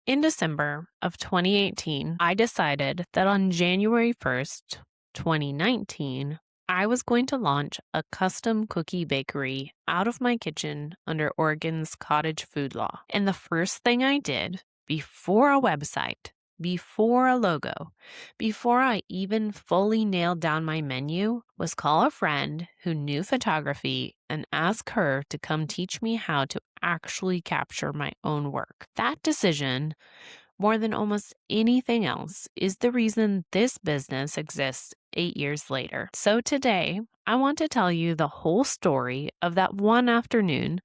In December of 2018, I decided that on January 1st, 2019, I was going to launch a custom cookie bakery out of my kitchen under Oregon's cottage food law. And the first thing I did before a website, before a logo, before I even fully nailed down my menu, was call a friend who knew photography and ask her to come teach me how to actually capture my own work. That decision, more than almost anything else, is the reason this business exists 8 years later. So today, I want to tell you the whole story of that one afternoon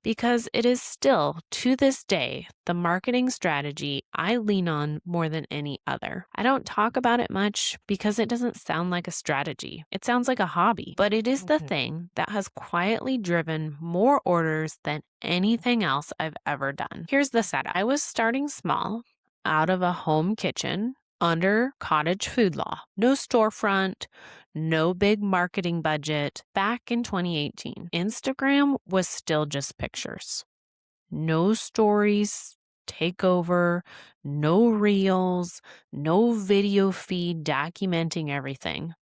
because it is still, to this day, the marketing strategy I lean on more than any other. I don't talk about it much because it doesn't sound like a strategy. It sounds like a hobby, but it is the thing that has quietly driven more orders than anything else I've ever done. Here's the setup. I was starting small out of a home kitchen under cottage food law. No storefront, no big marketing budget. Back in 2018, Instagram was still just pictures. No stories take over, no reels, no video feed documenting everything.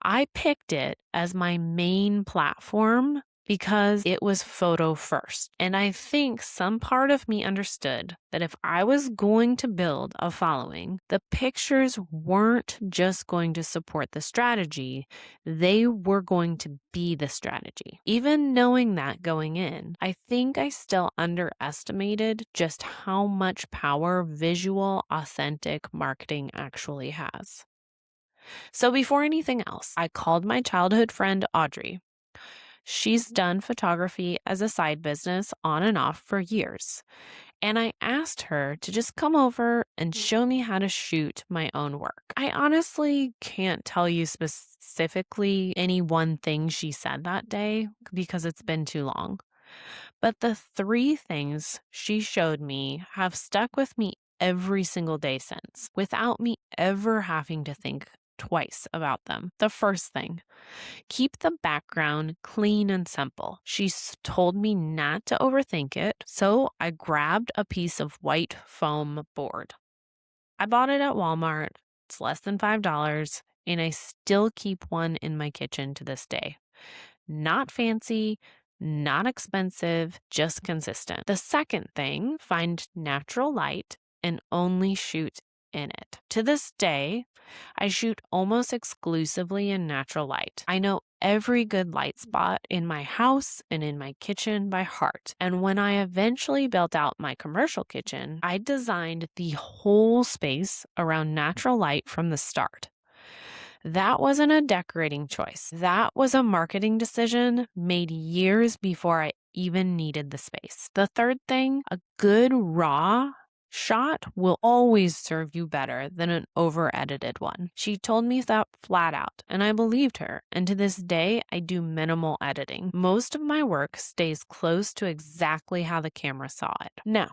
I picked it as my main platform because it was photo first. And I think some part of me understood that if I was going to build a following, the pictures weren't just going to support the strategy, they were going to be the strategy. Even knowing that going in, I think I still underestimated just how much power visual, authentic marketing actually has. So before anything else, I called my childhood friend Audrey. She's done photography as a side business on and off for years. And I asked her to just come over and show me how to shoot my own work. I honestly can't tell you specifically any one thing she said that day because it's been too long. But the three things she showed me have stuck with me every single day since, without me ever having to think twice about them. The first thing, keep the background clean and simple. She's told me not to overthink it, so I grabbed a piece of white foam board. I bought it at Walmart. It's less than $5, and I still keep one in my kitchen to this day. Not fancy, not expensive, just consistent. The second thing, find natural light and only shoot in it. To this day, I shoot almost exclusively in natural light. I know every good light spot in my house and in my kitchen by heart. And when I eventually built out my commercial kitchen, I designed the whole space around natural light from the start. That wasn't a decorating choice. That was a marketing decision made years before I even needed the space. The third thing, a good raw shot will always serve you better than an over-edited one. She told me that flat out, and I believed her. And to this day, I do minimal editing. Most of my work stays close to exactly how the camera saw it. Now,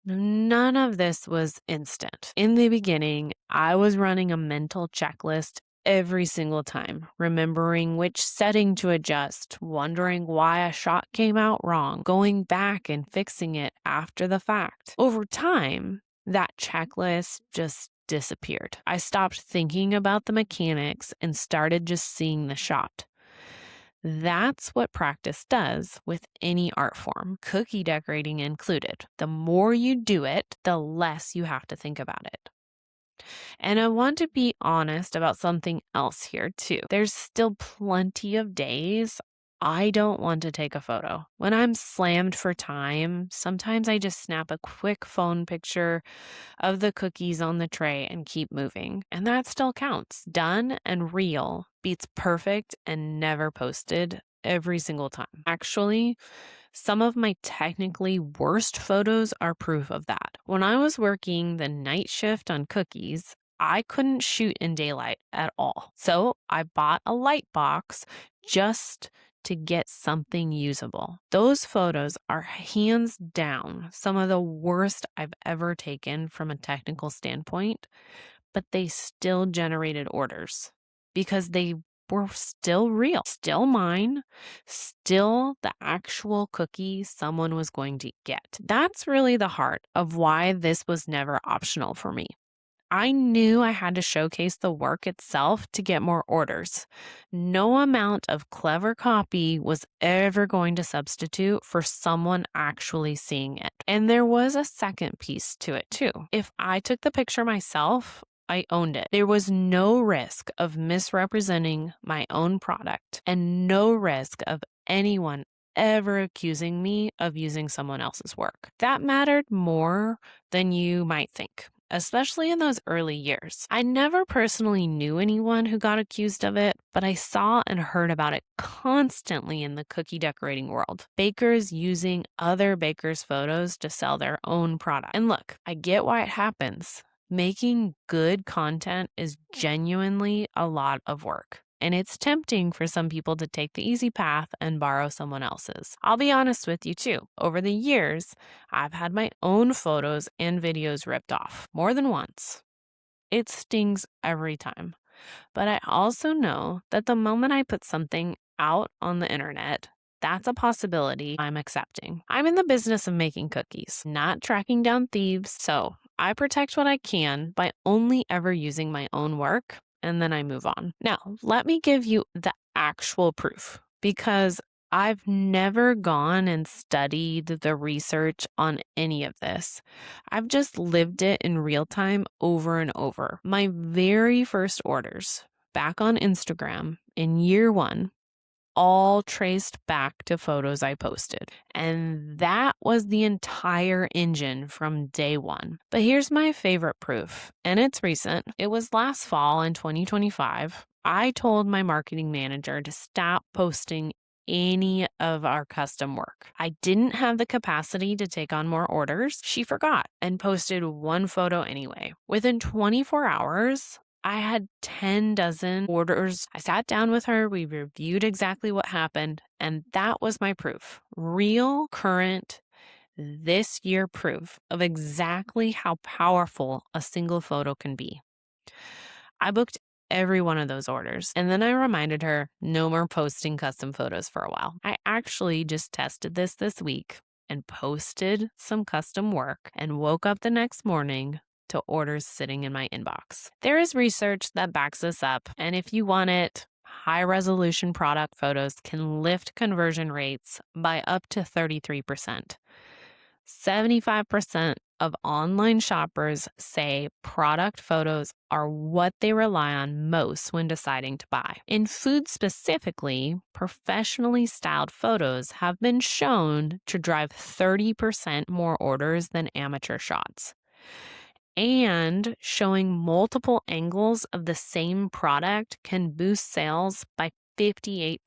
none of this was instant. In the beginning, I was running a mental checklist every single time, remembering which setting to adjust, wondering why a shot came out wrong, going back and fixing it after the fact. Over time, that checklist just disappeared. I stopped thinking about the mechanics and started just seeing the shot. That's what practice does with any art form, cookie decorating included. The more you do it, the less you have to think about it. And I want to be honest about something else here too. There's still plenty of days I don't want to take a photo. When I'm slammed for time, sometimes I just snap a quick phone picture of the cookies on the tray and keep moving. And that still counts. Done and real beats perfect and never posted every single time. Actually, some of my technically worst photos are proof of that. When I was working the night shift on cookies, I couldn't shoot in daylight at all. So I bought a light box just to get something usable. Those photos are hands down some of the worst I've ever taken from a technical standpoint, but they still generated orders because they were still real, still mine, still the actual cookie someone was going to get. That's really the heart of why this was never optional for me. I knew I had to showcase the work itself to get more orders. No amount of clever copy was ever going to substitute for someone actually seeing it. And there was a second piece to it too. If I took the picture myself, I owned it. There was no risk of misrepresenting my own product and no risk of anyone ever accusing me of using someone else's work. That mattered more than you might think, especially in those early years. I never personally knew anyone who got accused of it, but I saw and heard about it constantly in the cookie decorating world. Bakers using other bakers' photos to sell their own product. And look, I get why it happens. Making good content is genuinely a lot of work. And it's tempting for some people to take the easy path and borrow someone else's. I'll be honest with you too. Over the years, I've had my own photos and videos ripped off more than once. It stings every time. But I also know that the moment I put something out on the internet, that's a possibility I'm accepting. I'm in the business of making cookies, not tracking down thieves. So I protect what I can by only ever using my own work, and then I move on. Now, let me give you the actual proof, because I've never gone and studied the research on any of this. I've just lived it in real time over and over. My very first orders back on Instagram in year one all traced back to photos I posted. And that was the entire engine from day one. But here's my favorite proof, and it's recent. It was last fall in 2025. I told my marketing manager to stop posting any of our custom work. I didn't have the capacity to take on more orders. She forgot and posted one photo anyway. Within 24 hours, I had 10 dozen orders. I sat down with her, we reviewed exactly what happened, and that was my proof. Real, current, this year proof of exactly how powerful a single photo can be. I booked every one of those orders, and then I reminded her no more posting custom photos for a while. I actually just tested this week and posted some custom work and woke up the next morning to orders sitting in my inbox. There is research that backs this up, and if you want it, high-resolution product photos can lift conversion rates by up to 33%. 75% of online shoppers say product photos are what they rely on most when deciding to buy. In food specifically, professionally styled photos have been shown to drive 30% more orders than amateur shots. And showing multiple angles of the same product can boost sales by 58%.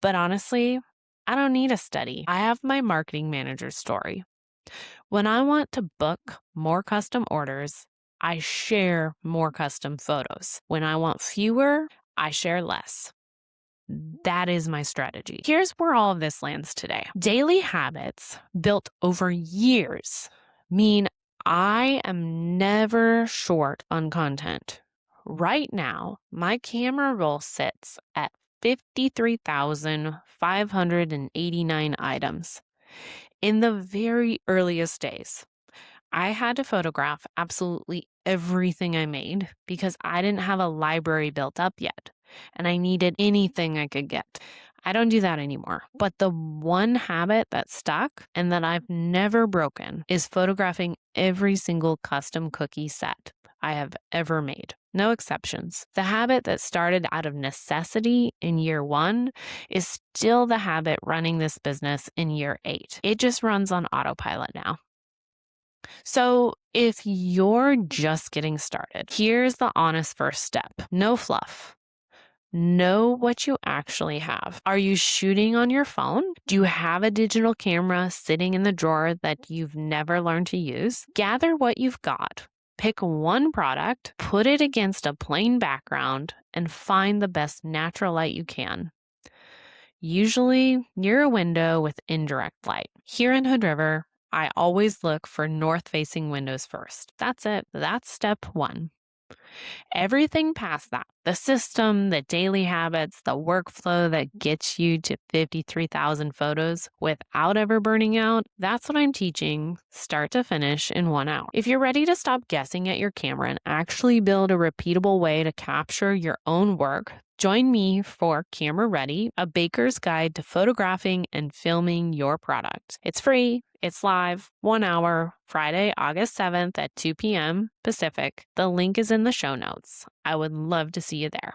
But honestly, I don't need a study. I have my marketing manager's story. When I want to book more custom orders, I share more custom photos. When I want fewer, I share less. That is my strategy. Here's where all of this lands today. Daily habits built over years mean I am never short on content. Right now, my camera roll sits at 53,589 items. In the very earliest days, I had to photograph absolutely everything I made because I didn't have a library built up yet, and I needed anything I could get. I don't do that anymore. But the one habit that stuck and that I've never broken is photographing every single custom cookie set I have ever made. No exceptions. The habit that started out of necessity in year one is still the habit running this business in year 8. It just runs on autopilot now. So if you're just getting started, here's the honest first step. No fluff. Know what you actually have. Are you shooting on your phone? Do you have a digital camera sitting in the drawer that you've never learned to use? Gather what you've got. Pick one product, put it against a plain background, and find the best natural light you can. Usually near a window with indirect light. Here in Hood River, I always look for north-facing windows first. That's it. That's step one. Everything past that, the system, the daily habits, the workflow that gets you to 53,000 photos without ever burning out, that's what I'm teaching start to finish in 1 hour. If you're ready to stop guessing at your camera and actually build a repeatable way to capture your own work, join me for Camera Ready, a baker's guide to photographing and filming your product. It's free. It's live, 1 hour, Friday, August 7th at 2 p.m. Pacific. The link is in the show notes. I would love to see you there.